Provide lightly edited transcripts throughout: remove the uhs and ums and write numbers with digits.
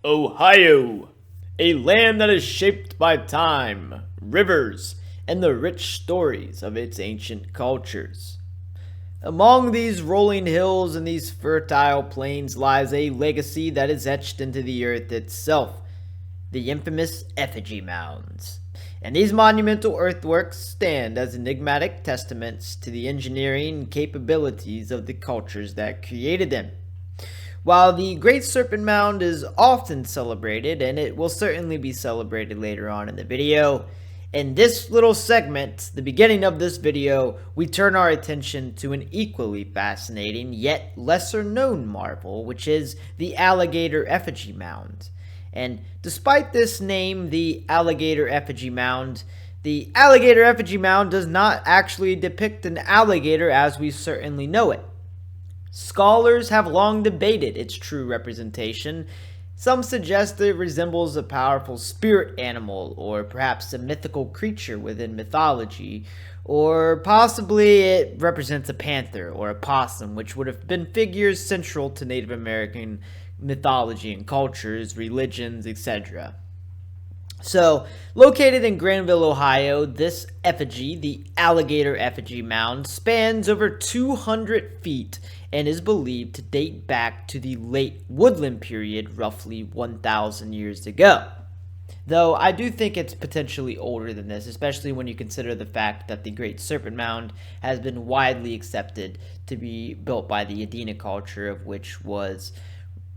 Ohio, a land that is shaped by time, rivers, and the rich stories of its ancient cultures. Among these rolling hills and these fertile plains lies a legacy that is etched into the earth itself, the infamous Effigy Mounds. And these monumental earthworks stand as enigmatic testaments to the engineering capabilities of the cultures that created them. While the Great Serpent Mound is often celebrated, and it will certainly be celebrated later on in the video, in this little segment, the beginning of this video, we turn our attention to an equally fascinating yet lesser known marvel, which is the Alligator Effigy Mound. And despite this name, the Alligator Effigy Mound, the Alligator Effigy Mound does not actually depict an alligator as we certainly know it. Scholars have long debated its true representation. Some suggest it resembles a powerful spirit animal, or perhaps a mythical creature within mythology, or possibly it represents a panther or a possum, which would have been figures central to Native American mythology and cultures, religions, etc. So, located in Granville, Ohio, this effigy, the Alligator Effigy Mound, spans over 200 feet and is believed to date back to the late Woodland period, roughly 1,000 years ago. Though I do think it's potentially older than this, especially when you consider the fact that the Great Serpent Mound has been widely accepted to be built by the Adena culture, of which was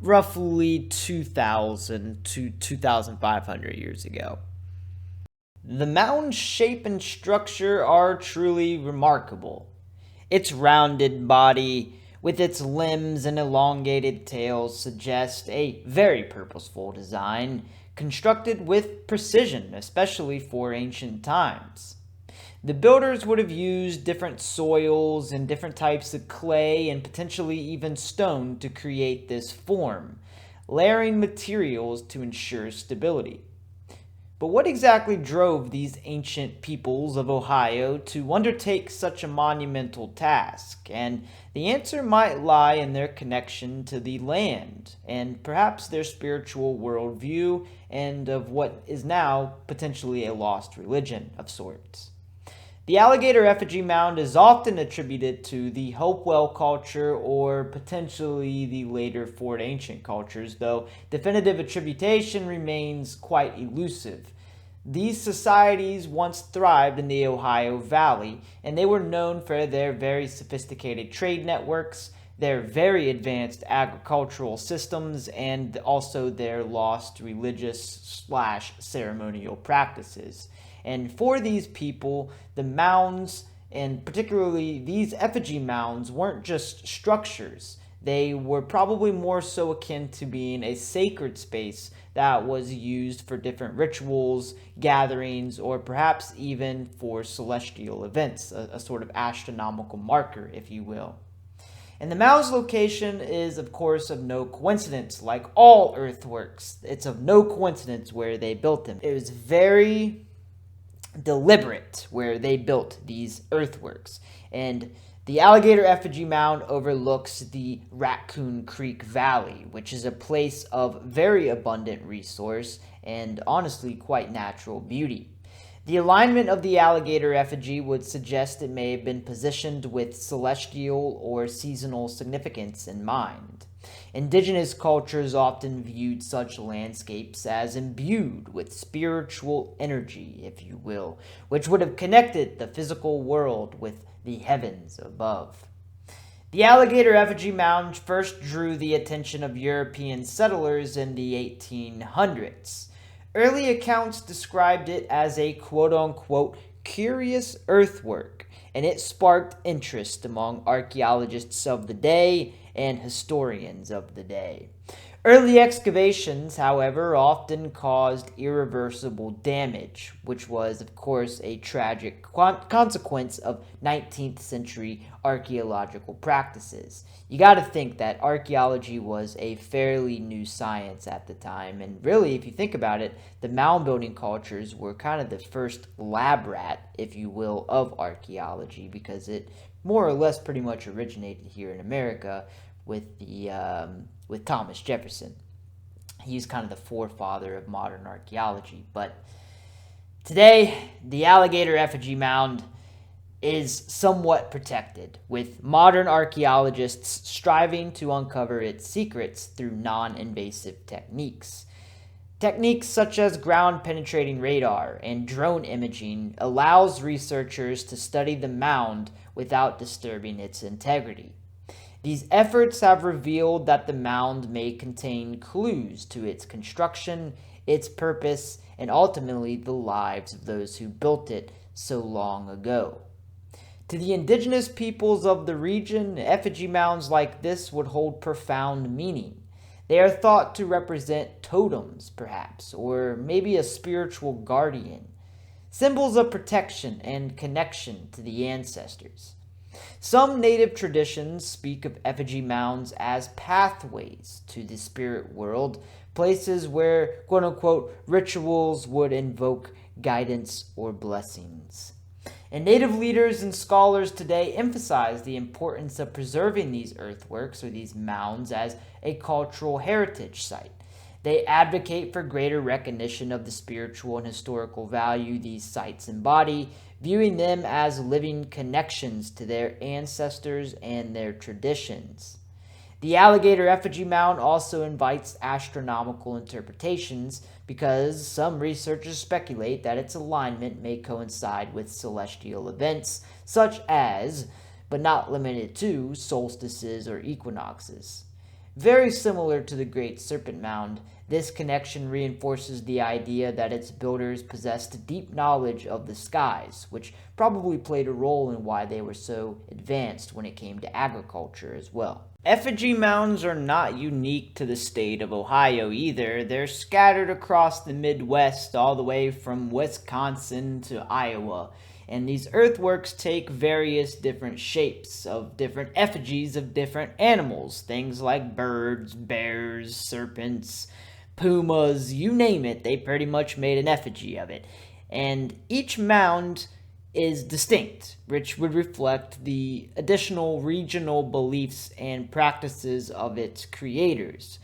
roughly 2,000 to 2,500 years ago. The mound's shape and structure are truly remarkable. Its rounded body, with its limbs and elongated tails, suggests a very purposeful design, constructed with precision, especially for ancient times. The builders would have used different soils and different types of clay and potentially even stone to create this form, layering materials to ensure stability. But what exactly drove these ancient peoples of Ohio to undertake such a monumental task? And the answer might lie in their connection to the land, and perhaps their spiritual worldview, and of what is now potentially a lost religion of sorts. The Alligator Effigy Mound is often attributed to the Hopewell culture or potentially the later Fort Ancient cultures, though definitive attribution remains quite elusive. These societies once thrived in the Ohio Valley, and they were known for their very sophisticated trade networks, their very advanced agricultural systems, and also their lost religious/ceremonial practices. And for these people, the mounds, and particularly these effigy mounds, weren't just structures. They were probably more so akin to being a sacred space that was used for different rituals, gatherings, or perhaps even for celestial events, a sort of astronomical marker, if you will. And the mound's location is, of course, of no coincidence. Like all earthworks, it's of no coincidence where they built them. It was very deliberate where they built these earthworks. And the Alligator Effigy Mound overlooks the Raccoon Creek Valley, which is a place of very abundant resource and honestly quite natural beauty. The alignment of the alligator effigy would suggest it may have been positioned with celestial or seasonal significance in mind. Indigenous cultures often viewed such landscapes as imbued with spiritual energy, if you will, which would have connected the physical world with the heavens above. The Alligator Effigy Mound first drew the attention of European settlers in the 1800s. Early accounts described it as a quote-unquote curious earthwork, and it sparked interest among archaeologists of the day and historians of the day. Early excavations, however, often caused irreversible damage, which was, of course, a tragic consequence of 19th century archaeological practices. You got to think that archaeology was a fairly new science at the time, and really, if you think about it, the mound building cultures were kind of the first lab rat, if you will, of archaeology, because it more or less pretty much originated here in America with Thomas Jefferson. He's kind of the forefather of modern archaeology. But today, the Alligator Effigy Mound is somewhat protected, with modern archaeologists striving to uncover its secrets through non-invasive techniques. Techniques such as ground-penetrating radar and drone imaging allows researchers to study the mound without disturbing its integrity. These efforts have revealed that the mound may contain clues to its construction, its purpose, and ultimately the lives of those who built it so long ago. To the indigenous peoples of the region, effigy mounds like this would hold profound meaning. They are thought to represent totems, perhaps, or maybe a spiritual guardian, symbols of protection and connection to the ancestors. Some native traditions speak of effigy mounds as pathways to the spirit world, places where, quote-unquote, rituals would invoke guidance or blessings. And native leaders and scholars today emphasize the importance of preserving these earthworks or these mounds as a cultural heritage site. They advocate for greater recognition of the spiritual and historical value these sites embody, viewing them as living connections to their ancestors and their traditions. The Alligator Effigy Mound also invites astronomical interpretations because some researchers speculate that its alignment may coincide with celestial events such as, but not limited to, solstices or equinoxes. Very similar to the Great Serpent Mound, this connection reinforces the idea that its builders possessed deep knowledge of the skies, which probably played a role in why they were so advanced when it came to agriculture as well. Effigy mounds are not unique to the state of Ohio either. They're scattered across the Midwest all the way from Wisconsin to Iowa. And these earthworks take various different shapes of different effigies of different animals. Things like birds, bears, serpents, pumas, you name it. They pretty much made an effigy of it. And each mound is distinct, which would reflect the additional regional beliefs and practices of its creators.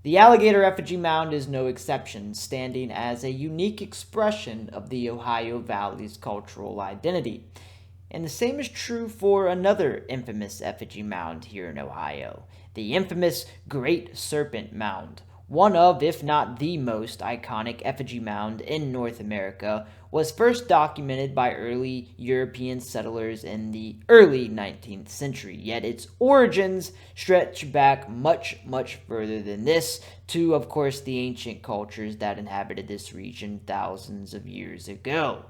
The Alligator Effigy Mound is no exception, standing as a unique expression of the Ohio Valley's cultural identity. And the same is true for another infamous effigy mound here in Ohio, the infamous Great Serpent Mound. One of, if not the most iconic effigy mound in North America, was first documented by early European settlers in the early 19th century, yet its origins stretch back much, much further than this to, of course, the ancient cultures that inhabited this region thousands of years ago.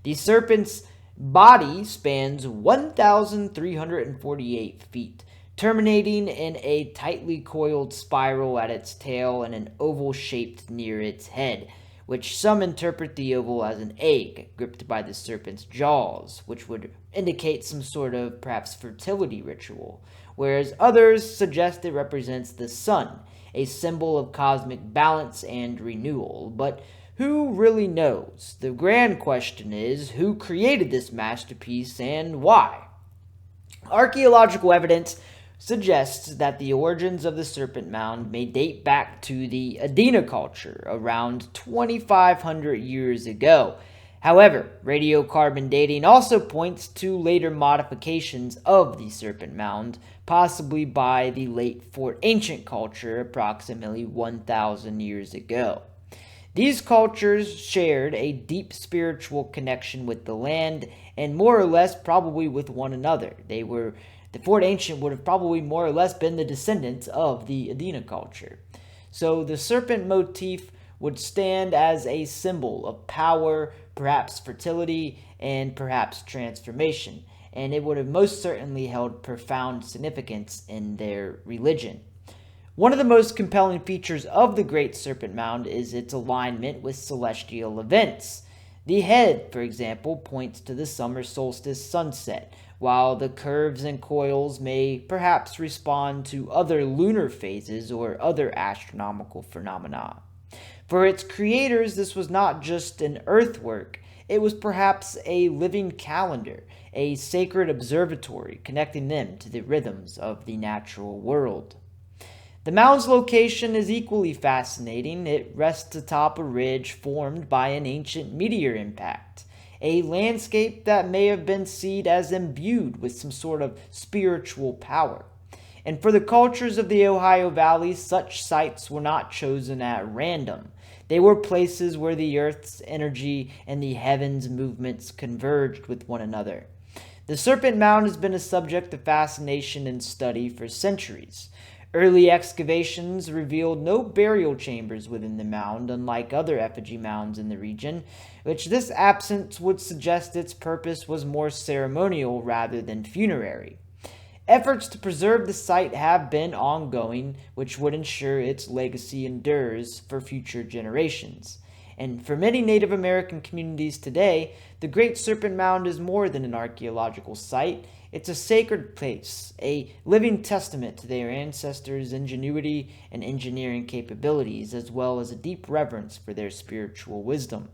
The serpent's body spans 1,348 feet, terminating in a tightly coiled spiral at its tail and an oval shaped near its head, which some interpret the oval as an egg gripped by the serpent's jaws, which would indicate some sort of perhaps fertility ritual, whereas others suggest it represents the sun, a symbol of cosmic balance and renewal. But who really knows? The grand question is, who created this masterpiece and why? Archaeological evidence suggests that the origins of the Serpent Mound may date back to the Adena culture around 2,500 years ago. However, radiocarbon dating also points to later modifications of the Serpent Mound, possibly by the late Fort Ancient culture approximately 1,000 years ago. These cultures shared a deep spiritual connection with the land and more or less probably with one another. The Fort Ancient would have probably more or less been the descendants of the Adena culture. So the serpent motif would stand as a symbol of power, perhaps fertility, and perhaps transformation, and it would have most certainly held profound significance in their religion. One of the most compelling features of the Great Serpent Mound is its alignment with celestial events. The head, for example, points to the summer solstice sunset, while the curves and coils may perhaps respond to other lunar phases or other astronomical phenomena. For its creators, this was not just an earthwork, it was perhaps a living calendar, a sacred observatory connecting them to the rhythms of the natural world. The mound's location is equally fascinating. It rests atop a ridge formed by an ancient meteor impact, a landscape that may have been seen as imbued with some sort of spiritual power. And for the cultures of the Ohio Valley, such sites were not chosen at random. They were places where the earth's energy and the heavens' movements converged with one another. The Serpent Mound has been a subject of fascination and study for centuries. Early excavations revealed no burial chambers within the mound, unlike other effigy mounds in the region, which this absence would suggest its purpose was more ceremonial rather than funerary. Efforts to preserve the site have been ongoing, which would ensure its legacy endures for future generations. And for many Native American communities today, the Great Serpent Mound is more than an archaeological site. It's a sacred place, a living testament to their ancestors' ingenuity and engineering capabilities, as well as a deep reverence for their spiritual wisdom.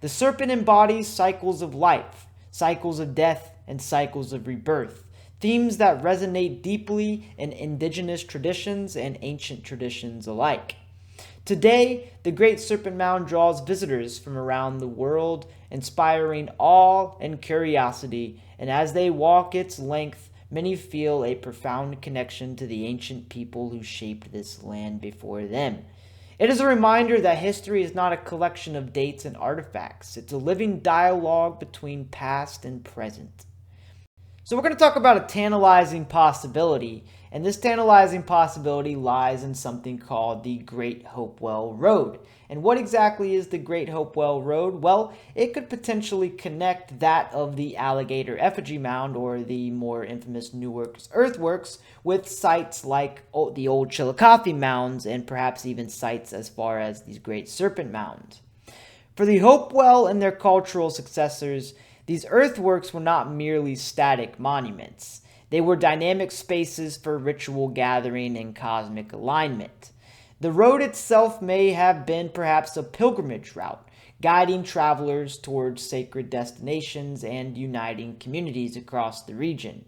The serpent embodies cycles of life, cycles of death, and cycles of rebirth, themes that resonate deeply in indigenous traditions and ancient traditions alike. Today, the Great Serpent Mound draws visitors from around the world, inspiring awe and curiosity, and as they walk its length, many feel a profound connection to the ancient people who shaped this land before them. It is a reminder that history is not a collection of dates and artifacts. It's a living dialogue between past and present. So we're going to talk about a tantalizing possibility, and this tantalizing possibility lies in something called the Great Hopewell Road. And what exactly is the Great Hopewell Road? Well, it could potentially connect that of the Alligator Effigy Mound, or the more infamous Newark's Earthworks, with sites like the old Chillicothe Mounds, and perhaps even sites as far as these Great Serpent Mound. For the Hopewell and their cultural successors, these earthworks were not merely static monuments. They were dynamic spaces for ritual gathering and cosmic alignment. The road itself may have been perhaps a pilgrimage route, guiding travelers towards sacred destinations and uniting communities across the region.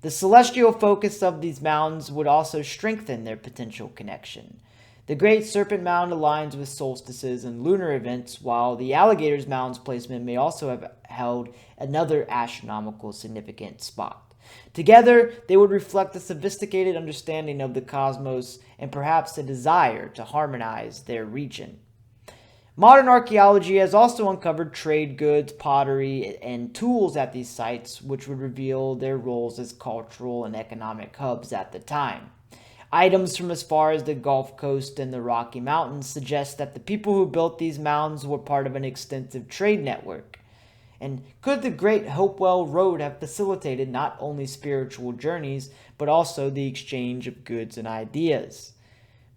The celestial focus of these mounds would also strengthen their potential connection. The Great Serpent Mound aligns with solstices and lunar events, while the Alligator's Mound's placement may also have held another astronomical significant spot. Together, they would reflect a sophisticated understanding of the cosmos and perhaps a desire to harmonize their region. Modern archaeology has also uncovered trade goods, pottery, and tools at these sites, which would reveal their roles as cultural and economic hubs at the time. Items from as far as the Gulf Coast and the Rocky Mountains suggest that the people who built these mounds were part of an extensive trade network. And could the Great Hopewell Road have facilitated not only spiritual journeys, but also the exchange of goods and ideas?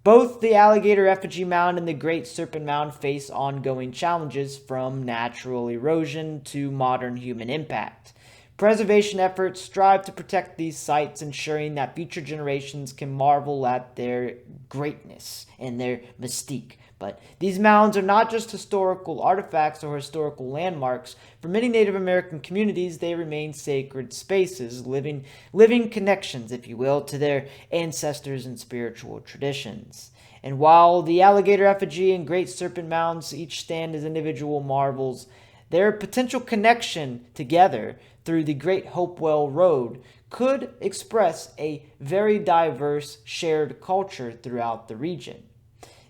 Both the Alligator Effigy Mound and the Great Serpent Mound face ongoing challenges, from natural erosion to modern human impact. Preservation efforts strive to protect these sites, ensuring that future generations can marvel at their greatness and their mystique. But these mounds are not just historical artifacts or historical landmarks. For many Native American communities, they remain sacred spaces, living connections, if you will, to their ancestors and spiritual traditions. And while the Alligator Effigy and Great Serpent Mounds each stand as individual marvels, their potential connection together through the Great Hopewell Road could express a very diverse shared culture throughout the region.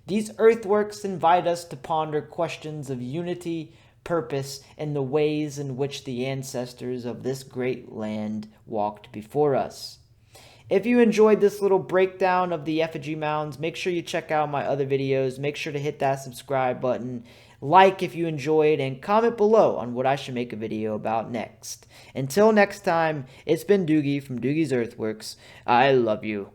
These earthworks invite us to ponder questions of unity, purpose, and the ways in which the ancestors of this great land walked before us. If you enjoyed this little breakdown of the effigy mounds, make sure you check out my other videos. Make sure to hit that subscribe button, like if you enjoyed, and comment below on what I should make a video about next. Until next time, it's been Doogie from Doogie's Earthworks. I love you.